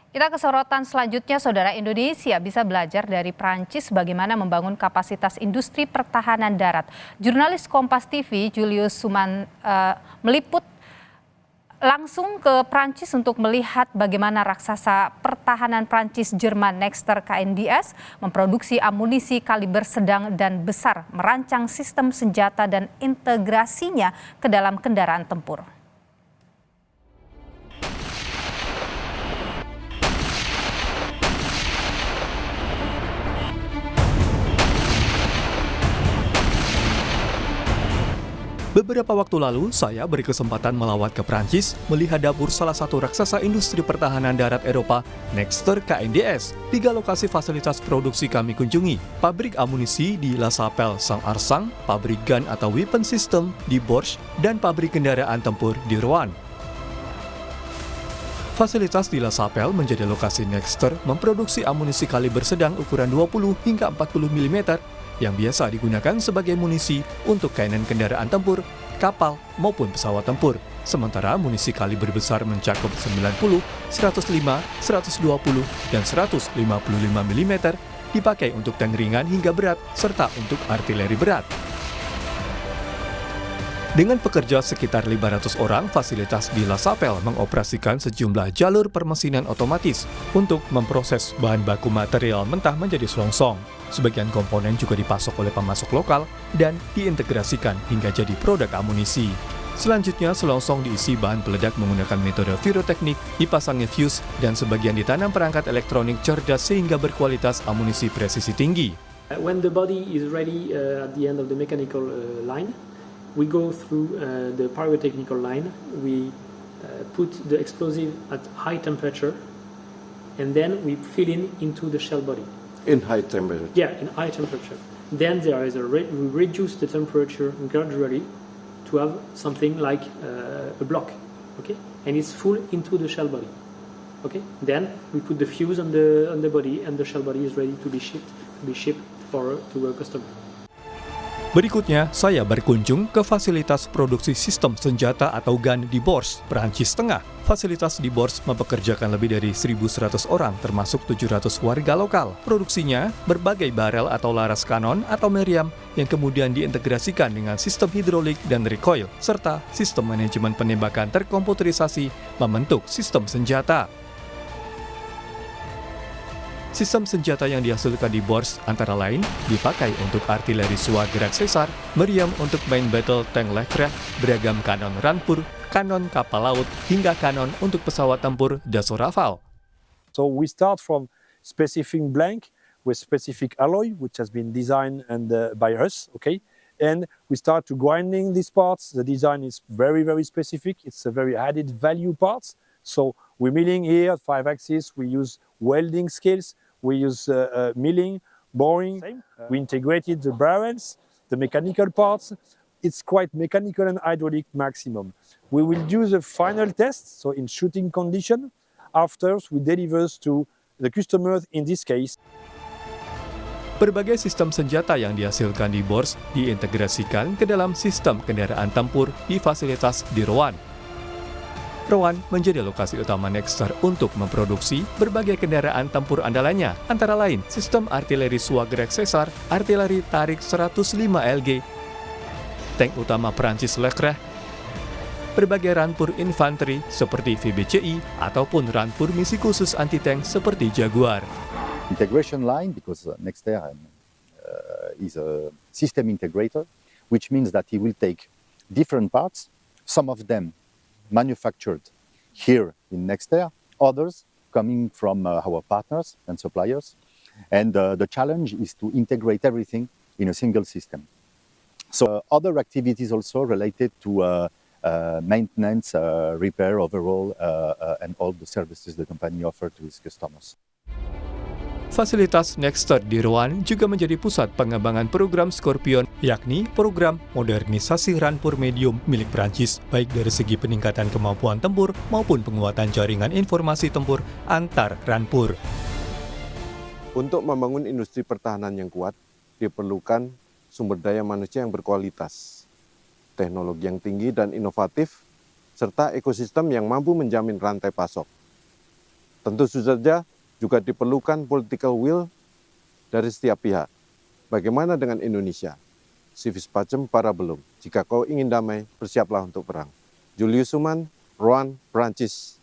Kita ke sorotan selanjutnya, Saudara. Indonesia bisa belajar dari Prancis bagaimana membangun kapasitas industri pertahanan darat. Jurnalis Kompas TV Julius Suman meliput langsung ke Prancis untuk melihat bagaimana raksasa pertahanan Prancis Jerman Nexter KNDS memproduksi amunisi kaliber sedang dan besar, merancang sistem senjata dan integrasinya ke dalam kendaraan tempur. Beberapa waktu lalu, saya berkesempatan melawat ke Prancis melihat dapur salah satu raksasa industri pertahanan darat Eropa, Nexter KNDS. 3 lokasi fasilitas produksi kami kunjungi, pabrik amunisi di La Chapelle Saint-Arsang, pabrik gun atau weapon system di Bourges, dan pabrik kendaraan tempur di Rouen. Fasilitas di La Chapelle menjadi lokasi Nexter memproduksi amunisi kaliber sedang ukuran 20 hingga 40 mm yang biasa digunakan sebagai munisi untuk kainan kendaraan tempur, kapal, maupun pesawat tempur. Sementara munisi kaliber besar mencakup 90, 105, 120, dan 155 mm dipakai untuk tank ringan hingga berat, serta untuk artileri berat. Dengan pekerja sekitar 500 orang, fasilitas di La Chapelle mengoperasikan sejumlah jalur permesinan otomatis untuk memproses bahan baku material mentah menjadi selongsong. Sebagian komponen juga dipasok oleh pemasok lokal dan diintegrasikan hingga jadi produk amunisi. Selanjutnya, selongsong diisi bahan peledak menggunakan metode pyroteknik, dipasangnya fuse, dan sebagian ditanam perangkat elektronik cerdas sehingga berkualitas amunisi presisi tinggi. When the body is ready at the end of the mechanical line, we go through the pyrotechnical line. We put the explosive at high temperature, and then we fill into the shell body. In high temperature? Yeah, in high temperature. Then there is we reduce the temperature gradually to have something like a block, okay? And it's full into the shell body, okay? Then we put the fuse on the body, and the shell body is ready to be shipped to a customer. Berikutnya, saya berkunjung ke fasilitas produksi sistem senjata atau gun di Bourges, Perancis Tengah. Fasilitas di Bourges mempekerjakan lebih dari 1.100 orang, termasuk 700 warga lokal. Produksinya berbagai barel atau laras kanon atau meriam yang kemudian diintegrasikan dengan sistem hidrolik dan recoil, serta sistem manajemen penembakan terkomputerisasi membentuk sistem senjata. Sistem senjata yang dihasilkan di Bourges antara lain dipakai untuk artileri SUA gerak sesar, meriam untuk main battle tank Leclerc, beragam kanon Rampur, kanon kapal laut, hingga kanon untuk pesawat tempur Dassault Rafale. So we start from specific blank with specific alloy, which has been designed by us, okay? And we start to grinding these parts. The design is very, very specific. It's a very added value parts. So we're milling here at 5-axis. We use welding skills. We use milling, boring. We integrated the barrels, the mechanical parts. It's quite mechanical and hydraulic maximum. We will do the final test, so in shooting condition. After, we deliver to the customer in this case. Berbagai sistem senjata yang dihasilkan di Bourges diintegrasikan ke dalam sistem kendaraan tempur di fasilitas di Rouen. Rouen menjadi lokasi utama Nexter untuk memproduksi berbagai kendaraan tempur andalannya, antara lain sistem artileri SUA gerak sesar, artileri tarik 105 LG, tank utama Prancis Leclerc, berbagai rampur infanteri seperti VBCI, ataupun rampur misi khusus anti-tank seperti Jaguar. Integration line, because Nexter is a system integrator, which means that he will take different parts, some of them manufactured here in Nexter, others coming from our partners and suppliers. And the challenge is to integrate everything in a single system. So other activities also related to maintenance, repair, overall, and all the services the company offer to its customers. Fasilitas Nexter di Rouen juga menjadi pusat pengembangan program Scorpion, yakni program modernisasi rampur medium milik Prancis, baik dari segi peningkatan kemampuan tempur maupun penguatan jaringan informasi tempur antar rampur. Untuk membangun industri pertahanan yang kuat, diperlukan sumber daya manusia yang berkualitas, teknologi yang tinggi dan inovatif, serta ekosistem yang mampu menjamin rantai pasok. Tentu saja juga diperlukan political will dari setiap pihak. Bagaimana dengan Indonesia? Civis pacem para belum. Jika kau ingin damai, bersiaplah untuk perang. Julius Suman, Rouen, Prancis.